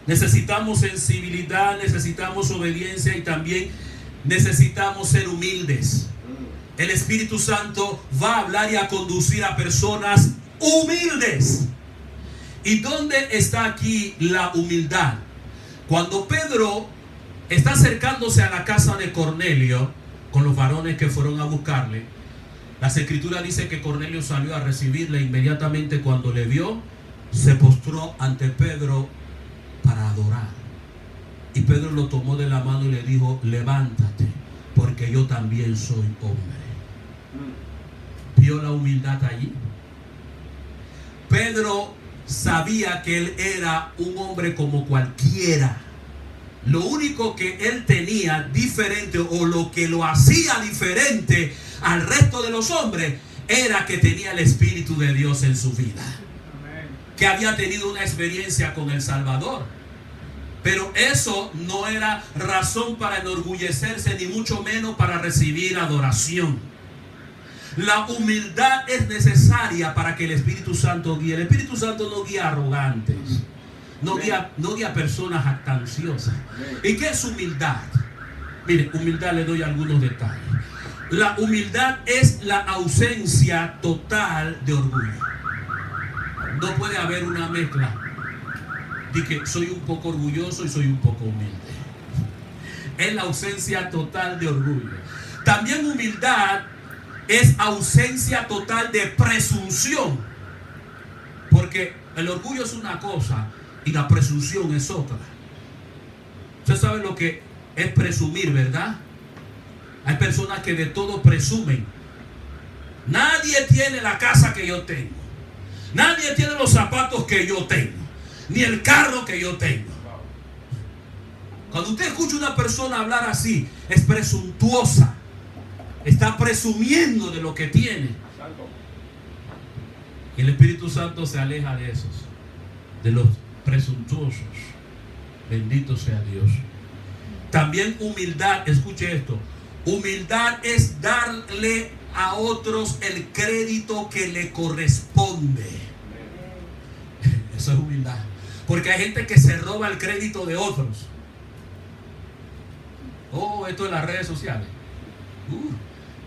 Necesitamos sensibilidad, necesitamos obediencia y también necesitamos ser humildes. El Espíritu Santo va a hablar y a conducir a personas humildes. ¿Y dónde está aquí la humildad? Cuando Pedro está acercándose a la casa de Cornelio con los varones que fueron a buscarle, las escrituras dicen que Cornelio salió a recibirle. Inmediatamente cuando le vio, se postró ante Pedro para adorar. Y Pedro lo tomó de la mano y le dijo: levántate, porque yo también soy hombre. ¿Vio la humildad allí? Pedro sabía que él era un hombre como cualquiera. Lo único que él tenía diferente, o lo que lo hacía diferente al resto de los hombres, era que tenía el Espíritu de Dios en su vida. Que había tenido una experiencia con el Salvador. Pero eso no era razón para enorgullecerse, ni mucho menos para recibir adoración. La humildad es necesaria para que el Espíritu Santo guíe. El Espíritu Santo no guía arrogantes, no guía personas jactanciosas. ¿Y qué es humildad? Mire, humildad, le doy algunos detalles. La humildad es la ausencia total de orgullo. No puede haber una mezcla de que soy un poco orgulloso y soy un poco humilde. Es la ausencia total de orgullo. También humildad es ausencia total de presunción. Porque el orgullo es una cosa y la presunción es otra. Usted sabe lo que es presumir, ¿verdad? Hay personas que de todo presumen. Nadie tiene la casa que yo tengo. Nadie tiene los zapatos que yo tengo, ni el carro que yo tengo. Cuando usted escucha a una persona hablar así, es presuntuosa. Está presumiendo de lo que tiene. Y el Espíritu Santo se aleja de esos, de los presuntuosos. Bendito sea Dios. También humildad, escuche esto. Humildad es darle a otros el crédito que le corresponde. Eso es humildad. Porque hay gente que se roba el crédito de otros. Oh, esto de las redes sociales.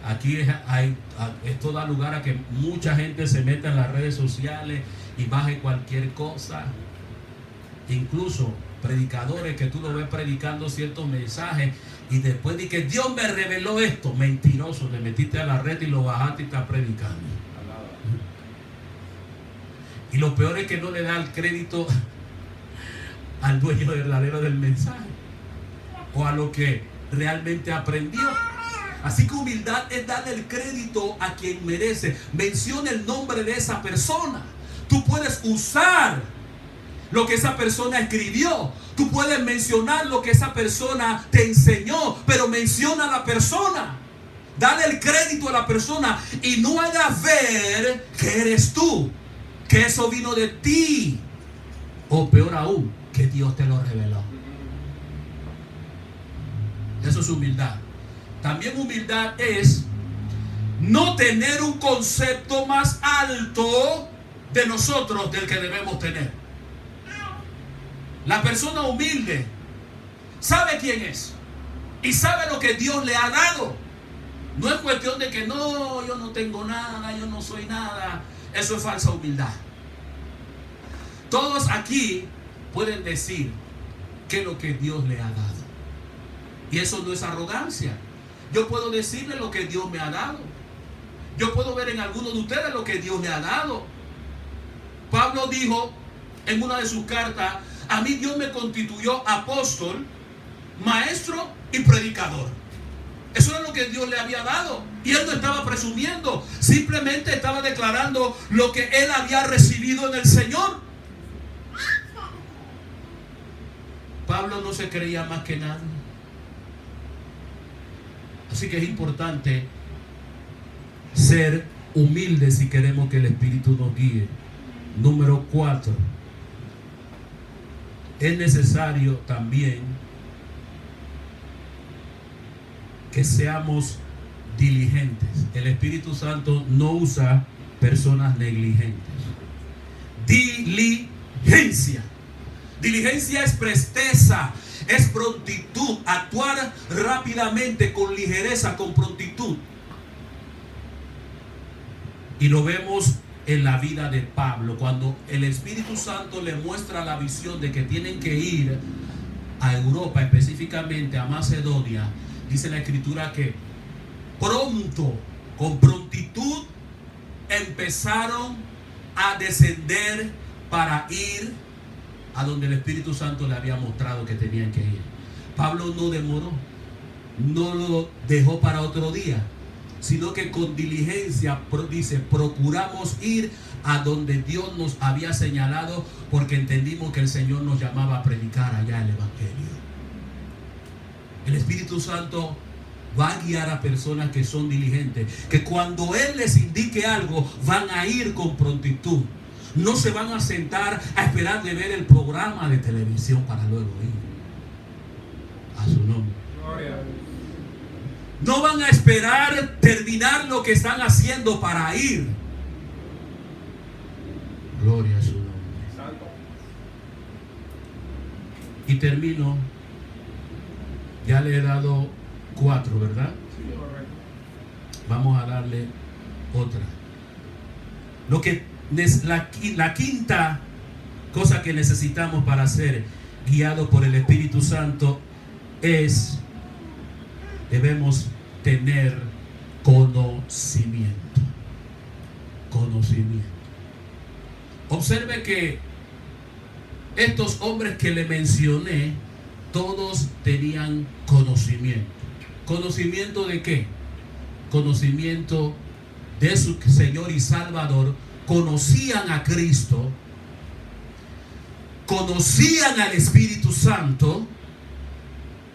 Aquí esto da lugar a que mucha gente se meta en las redes sociales y baje cualquier cosa. Incluso predicadores que tú lo ves predicando ciertos mensajes y después de que Dios me reveló esto, mentiroso, te metiste a la red y lo bajaste y estás predicando. Y lo peor es que no le da el crédito al dueño verdadero del mensaje o a lo que realmente aprendió. Así que humildad es darle el crédito a quien merece. Menciona el nombre de esa persona. Tú puedes usar lo que esa persona escribió. Tú puedes mencionar lo que esa persona te enseñó, pero menciona a la persona. Dale el crédito a la persona y no hagas ver que eres tú, que eso vino de ti, o peor aún, que Dios te lo reveló. Eso es humildad. También humildad es no tener un concepto más alto de nosotros del que debemos tener. La persona humilde sabe quién es y sabe lo que Dios le ha dado. No es cuestión de que no, yo no tengo nada, yo no soy nada. Eso es falsa humildad. Todos aquí pueden decir qué es lo que Dios le ha dado. Y eso no es arrogancia. Yo puedo decirle lo que Dios me ha dado. Yo puedo ver en algunos de ustedes lo que Dios le ha dado. Pablo dijo en una de sus cartas: a mí Dios me constituyó apóstol, maestro y predicador. Eso era lo que Dios le había dado. Y él no estaba presumiendo, simplemente estaba declarando lo que él había recibido en el Señor. Pablo no se creía más que nadie. Así que es importante ser humildes si queremos que el Espíritu nos guíe. Número 4. Es necesario también que seamos diligentes. El Espíritu Santo no usa personas negligentes. Diligencia. Diligencia es presteza, es prontitud, actuar rápidamente, con ligereza, con prontitud. Y lo vemos en la vida de Pablo, cuando el Espíritu Santo le muestra la visión de que tienen que ir a Europa, específicamente a Macedonia. Dice la Escritura que pronto, con prontitud, empezaron a descender para ir a donde el Espíritu Santo le había mostrado que tenían que ir. Pablo no demoró, no lo dejó para otro día, sino que con diligencia dice: procuramos ir a donde Dios nos había señalado, porque entendimos que el Señor nos llamaba a predicar allá el Evangelio. El Espíritu Santo va a guiar a personas que son diligentes, que cuando Él les indique algo van a ir con prontitud. No se van a sentar a esperar de ver el programa de televisión para luego ir. A su nombre. No van a esperar terminar lo que están haciendo para ir. Gloria a su nombre. Y termino. Ya le he dado 4, ¿verdad? Vamos a darle otra. La quinta cosa que necesitamos para ser guiados por el Espíritu Santo es: debemos tener conocimiento. Conocimiento. Observe que estos hombres que le mencioné, todos tenían conocimiento. ¿Conocimiento de qué? Conocimiento de su Señor y Salvador. Conocían a Cristo, conocían al Espíritu Santo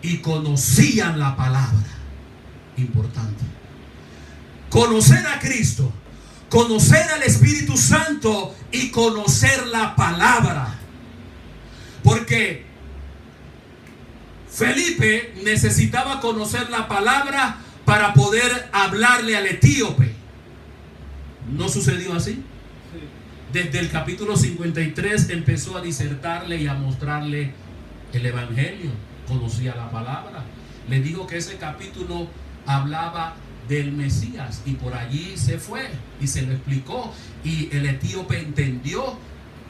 y conocían la palabra. Importante. Conocer a Cristo, conocer al Espíritu Santo y conocer la palabra. Porque Felipe necesitaba conocer la palabra para poder hablarle al etíope. ¿No sucedió así? Desde el capítulo 53 empezó a disertarle y a mostrarle el Evangelio. Conocía la palabra. Le digo que ese capítulo hablaba del Mesías, y por allí se fue y se lo explicó, y el etíope entendió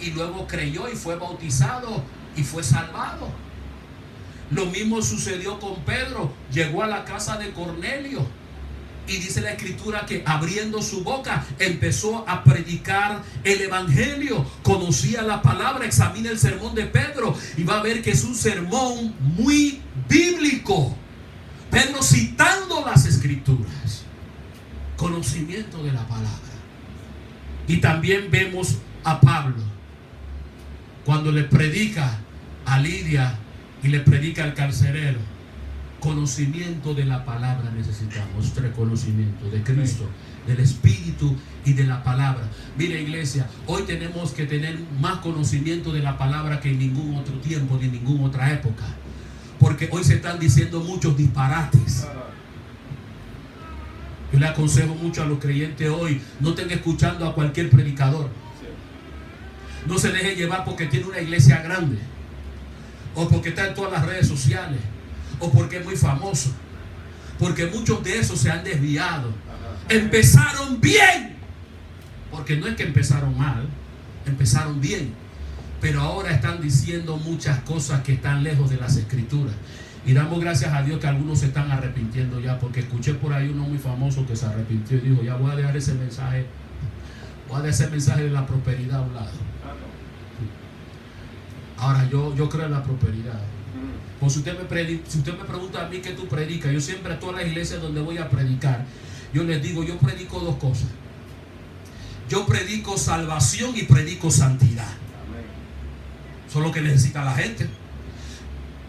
y luego creyó y fue bautizado y fue salvado. Lo mismo sucedió con Pedro. Llegó a la casa de Cornelio y dice la escritura que abriendo su boca empezó a predicar el evangelio. Conocía la palabra. Examina el sermón de Pedro y va a ver que es un sermón muy bíblico. Pedro citando las escrituras, conocimiento de la palabra. Y también vemos a Pablo cuando le predica a Lidia y le predica al carcelero. Conocimiento de la palabra necesitamos. 3 conocimientos de Cristo, del Espíritu y de la palabra. Mire, iglesia, hoy tenemos que tener más conocimiento de la palabra que en ningún otro tiempo ni en ninguna otra época, porque hoy se están diciendo muchos disparates. Yo le aconsejo mucho a los creyentes hoy: no estén escuchando a cualquier predicador. No se deje llevar porque tiene una iglesia grande, o porque está en todas las redes sociales, o porque es muy famoso, porque muchos de esos se han desviado. Empezaron bien, porque no es que empezaron mal, empezaron bien, pero ahora están diciendo muchas cosas que están lejos de las escrituras. Y damos gracias a Dios que algunos se están arrepintiendo ya, porque escuché por ahí uno muy famoso que se arrepintió y dijo: ya voy a dejar ese mensaje, voy a dejar ese mensaje de la prosperidad a un lado. Ahora yo creo en la prosperidad. Pues si usted me pregunta a mí qué tú predicas, yo siempre a todas las iglesias donde voy a predicar, yo les digo: yo predico 2 cosas. Yo predico salvación y predico santidad. Eso es lo que necesita la gente.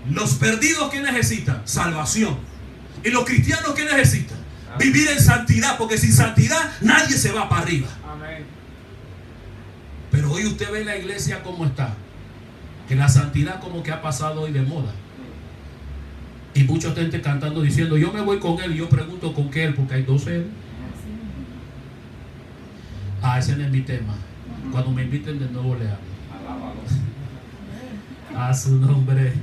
Los perdidos, ¿qué necesitan? Salvación. Y los cristianos, ¿qué necesitan? Vivir en santidad, porque sin santidad nadie se va para arriba. Amén. Pero hoy usted ve la iglesia como está, que la santidad como que ha pasado hoy de moda. Y mucha gente cantando diciendo: yo me voy con él. Y yo pregunto: ¿con qué él? Porque hay 12 él. Ese no es mi tema. Cuando me inviten de nuevo le hablo. A su nombre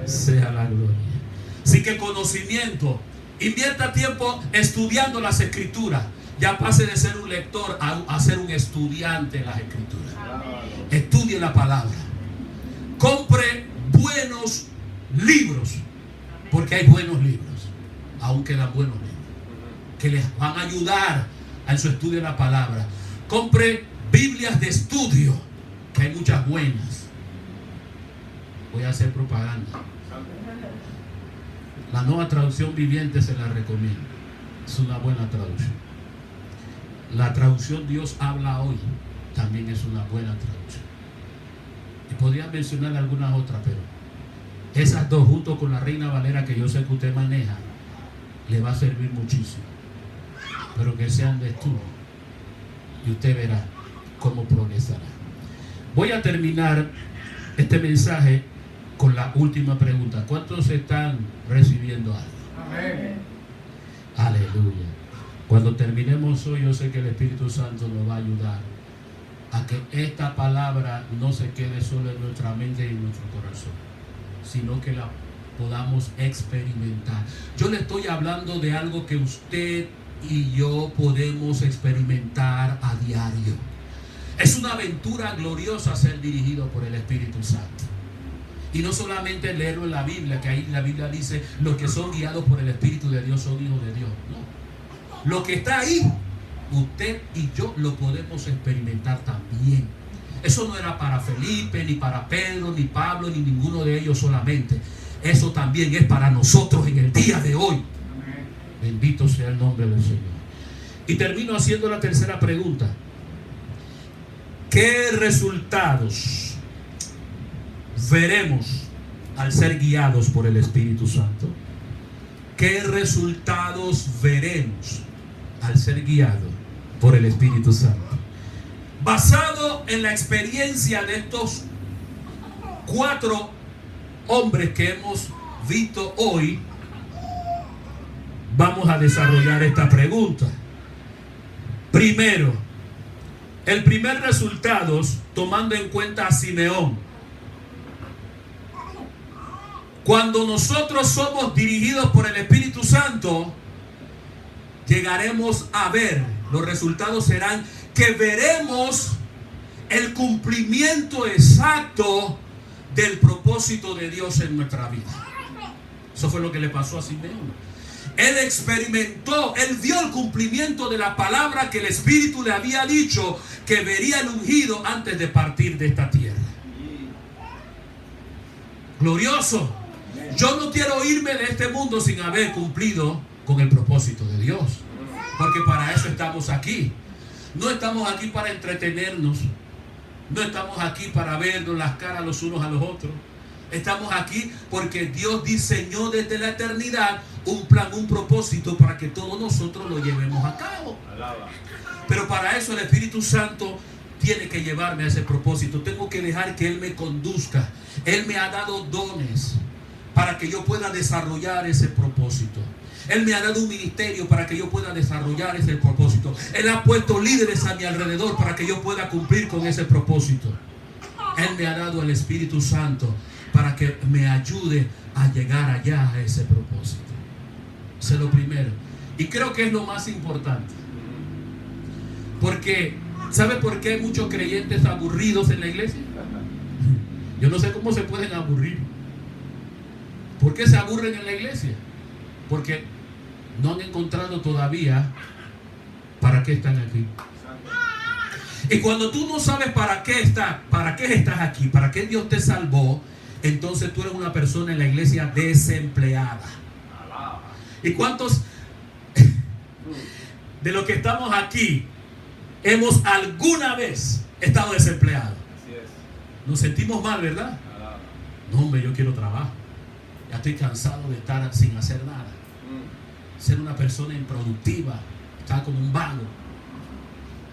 sea la gloria. Así que conocimiento. Invierta tiempo estudiando las escrituras. Ya pase de ser un lector a ser un estudiante de las escrituras. Estudie la palabra. Compre buenos libros, porque hay buenos libros. Aún quedan buenos libros que les van a ayudar en su estudio de la palabra. Compre Biblias de estudio, que hay muchas buenas. Voy a hacer propaganda. La Nueva Traducción Viviente se la recomiendo. Es una buena traducción. La traducción Dios habla hoy también es una buena traducción. Y podría mencionar algunas otras, pero esas 2 junto con la Reina Valera, que yo sé que usted maneja, le va a servir muchísimo. Pero que sean de estudio, y usted verá cómo progresará. Voy a terminar este mensaje con la última pregunta. ¿Cuántos están recibiendo algo? Amén. Aleluya. Cuando terminemos hoy, yo sé que el Espíritu Santo nos va a ayudar a que esta palabra no se quede solo en nuestra mente y en nuestro corazón, sino que la podamos experimentar. Yo le estoy hablando de algo que usted y yo podemos experimentar a diario. Es una aventura gloriosa ser dirigido por el Espíritu Santo. Y no solamente leerlo en la Biblia, que ahí la Biblia dice: los que son guiados por el Espíritu de Dios son hijos de Dios. No. Lo que está ahí, usted y yo lo podemos experimentar también. Eso no era para Felipe, ni para Pedro, ni Pablo, ni ninguno de ellos solamente. Eso también es para nosotros en el día de hoy. Amén. Bendito sea el nombre del Señor. Y termino haciendo la tercera pregunta. ¿Qué resultados veremos al ser guiados por el Espíritu Santo? ¿Qué resultados veremos al ser guiados por el Espíritu Santo? Basado en la experiencia de estos 4 hombres que hemos visto hoy, vamos a desarrollar esta pregunta. Primero, el primer resultado, tomando en cuenta a Simeón. Cuando nosotros somos dirigidos por el Espíritu Santo, llegaremos a ver, los resultados serán que veremos el cumplimiento exacto del propósito de Dios en nuestra vida. Eso fue lo que le pasó a Simeón. Él experimentó, él vio el cumplimiento de la palabra que el Espíritu le había dicho, que vería el ungido antes de partir de esta tierra. Glorioso. Yo no quiero irme de este mundo sin haber cumplido con el propósito de Dios, porque para eso estamos aquí. No estamos aquí para entretenernos, no estamos aquí para vernos las caras los unos a los otros. Estamos aquí porque Dios diseñó desde la eternidad un plan, un propósito para que todos nosotros lo llevemos a cabo. Pero para eso el Espíritu Santo tiene que llevarme a ese propósito. Tengo que dejar que Él me conduzca. Él me ha dado dones para que yo pueda desarrollar ese propósito. Él me ha dado un ministerio para que yo pueda desarrollar ese propósito. Él ha puesto líderes a mi alrededor para que yo pueda cumplir con ese propósito. Él me ha dado el Espíritu Santo para que me ayude a llegar allá a ese propósito. Eso es lo primero. Y creo que es lo más importante. Porque, ¿sabe por qué hay muchos creyentes aburridos en la iglesia? Yo no sé cómo se pueden aburrir. ¿Por qué se aburren en la iglesia? Porque no han encontrado todavía para qué están aquí. Y cuando tú no sabes para qué estás aquí, para qué Dios te salvó, entonces tú eres una persona en la iglesia desempleada. ¿Y cuántos de los que estamos aquí hemos alguna vez estado desempleados? Nos sentimos mal, ¿verdad? No, hombre, yo quiero trabajo. Ya estoy cansado de estar sin hacer nada. Ser una persona improductiva, estar como un vago.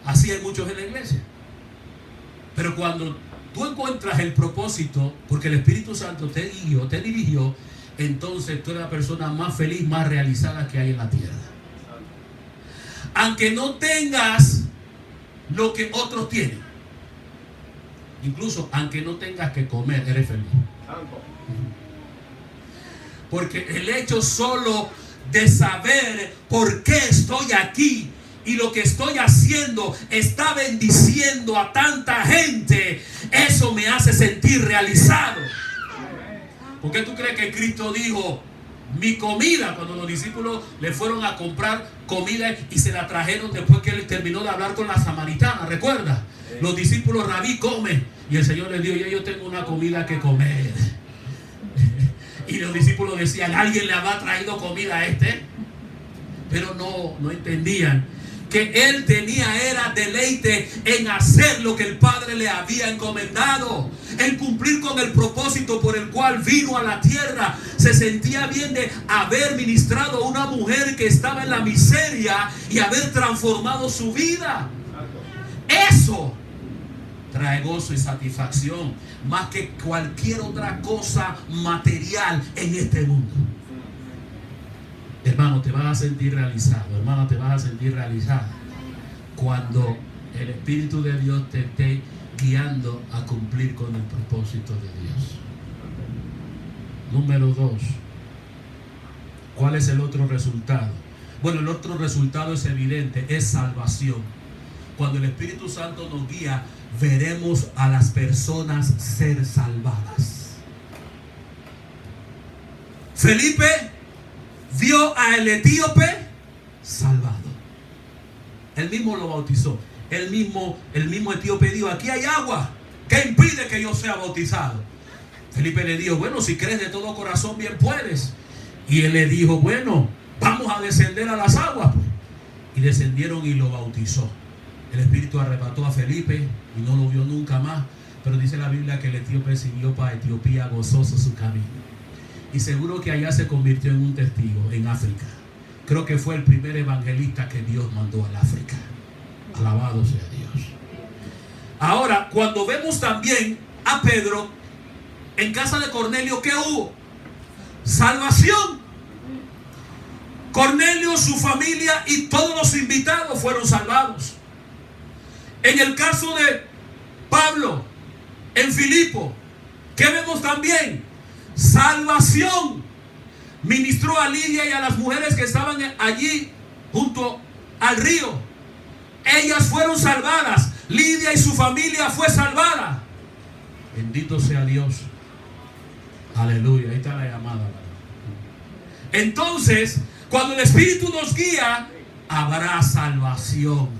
Así hay muchos en la iglesia. Pero cuando tú encuentras el propósito, porque el Espíritu Santo te guió, te dirigió, entonces tú eres la persona más feliz, más realizada que hay en la tierra. Aunque no tengas lo que otros tienen, incluso aunque no tengas que comer, eres feliz. Porque el hecho solo de saber por qué estoy aquí y lo que estoy haciendo está bendiciendo a tanta gente, eso me hace sentir realizado. ¿Por qué tú crees que Cristo dijo mi comida cuando los discípulos le fueron a comprar comida y se la trajeron después que él terminó de hablar con la samaritana? ¿Recuerda? Los discípulos, Rabí, come. Y el Señor les dijo, yo tengo una comida que comer. Y los discípulos decían, ¿alguien le habrá traído comida a este? Pero no entendían que él era deleite en hacer lo que el Padre le había encomendado, en cumplir con el propósito por el cual vino a la tierra. Se sentía bien de haber ministrado a una mujer que estaba en la miseria y haber transformado su vida. Eso trae gozo y satisfacción más que cualquier otra cosa material en este mundo. Hermano, te vas a sentir realizado. Hermano, te vas a sentir realizado cuando el Espíritu de Dios te esté guiando a cumplir con el propósito de Dios. Número 2. ¿Cuál es el otro resultado? Bueno, el otro resultado es evidente, es salvación. Cuando el Espíritu Santo nos guía, veremos a las personas ser salvadas. Felipe vio al etíope salvado. Él mismo lo bautizó. El mismo etíope dijo, aquí hay agua. ¿Qué impide que yo sea bautizado? Felipe le dijo, bueno, si crees de todo corazón, bien puedes. Y él le dijo, bueno, vamos a descender a las aguas, pues. Y descendieron y lo bautizó. El Espíritu arrebató a Felipe y no lo vio nunca más. Pero dice la Biblia que el etíope siguió para Etiopía gozoso su camino. Y seguro que allá se convirtió en un testigo en África. Creo que fue el primer evangelista que Dios mandó al África. Alabado sea Dios. Ahora, cuando vemos también a Pedro en casa de Cornelio, ¿qué hubo? Salvación. Cornelio, su familia y todos los invitados fueron salvados. En el caso de Pablo, en Filipo, ¿qué vemos también? Salvación. Ministró a Lidia y a las mujeres que estaban allí junto al río. Ellas fueron salvadas. Lidia y su familia fue salvada. Bendito sea Dios. Aleluya. Ahí está la llamada. Entonces, cuando el Espíritu nos guía, habrá salvación.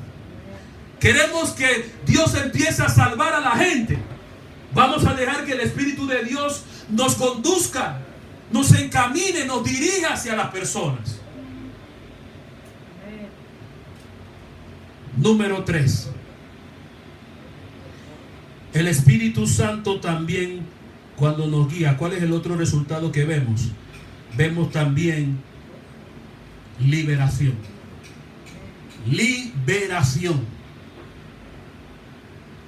Queremos que Dios empiece a salvar a la gente. Vamos a dejar que el Espíritu de Dios nos conduzca, nos encamine, nos dirija hacia las personas. Número 3. El Espíritu Santo también, cuando nos guía, ¿cuál es el otro resultado que vemos? Vemos también liberación. Liberación.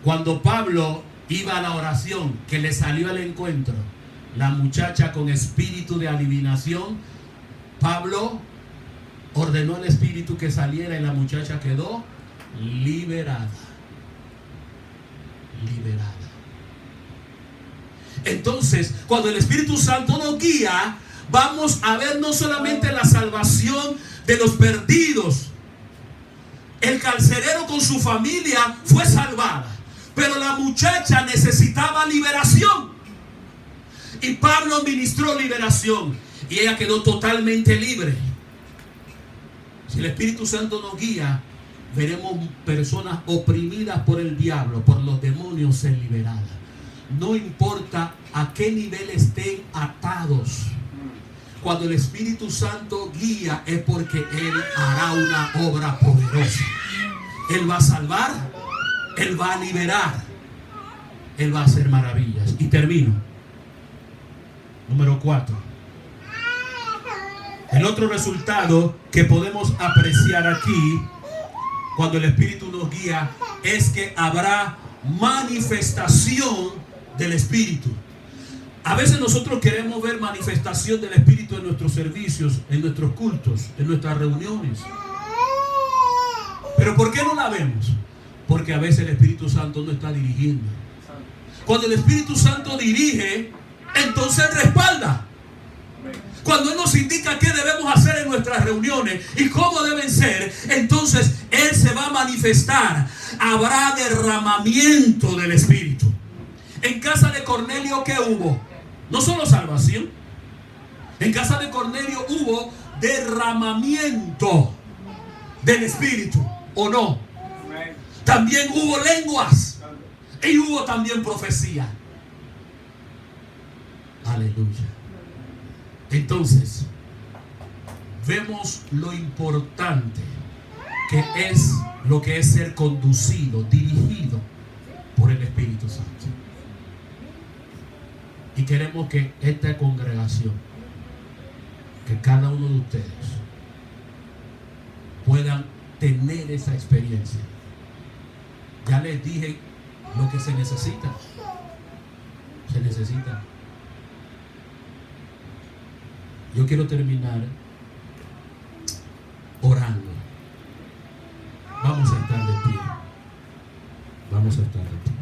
Cuando Pablo iba a la oración, que le salió al encuentro la muchacha con espíritu de adivinación, Pablo ordenó al espíritu que saliera y la muchacha quedó liberada. Liberada. Entonces, cuando el Espíritu Santo nos guía, vamos a ver no solamente la salvación de los perdidos. El carcelero con su familia fue salvada, pero la muchacha necesitaba liberación. Y Pablo ministró liberación y ella quedó totalmente libre. Si el Espíritu Santo nos guía, veremos personas oprimidas por el diablo, por los demonios, ser liberadas. No importa a qué nivel estén atados. Cuando el Espíritu Santo guía es porque Él hará una obra poderosa. Él va a salvar, Él va a liberar, Él va a hacer maravillas. Y termino. Número 4. El otro resultado que podemos apreciar aquí, cuando el Espíritu nos guía, es que habrá manifestación del Espíritu. A veces nosotros queremos ver manifestación del Espíritu en nuestros servicios, en nuestros cultos, en nuestras reuniones. Pero ¿por qué no la vemos? Porque a veces el Espíritu Santo no está dirigiendo. Cuando el Espíritu Santo dirige, entonces respalda. Cuando Él nos indica qué debemos hacer en nuestras reuniones y cómo deben ser, entonces Él se va a manifestar. Habrá derramamiento del Espíritu. En casa de Cornelio, ¿qué hubo? No solo salvación. En casa de Cornelio hubo derramamiento del Espíritu, ¿o no? También hubo lenguas y hubo también profecía. Aleluya. Entonces, vemos lo importante que es lo que es ser conducido, dirigido por el Espíritu Santo. Y queremos que esta congregación, que cada uno de ustedes puedan tener esa experiencia. Ya les dije lo que se necesita. Se necesita. Yo quiero terminar orando. Vamos a estar de pie. Vamos a estar de pie.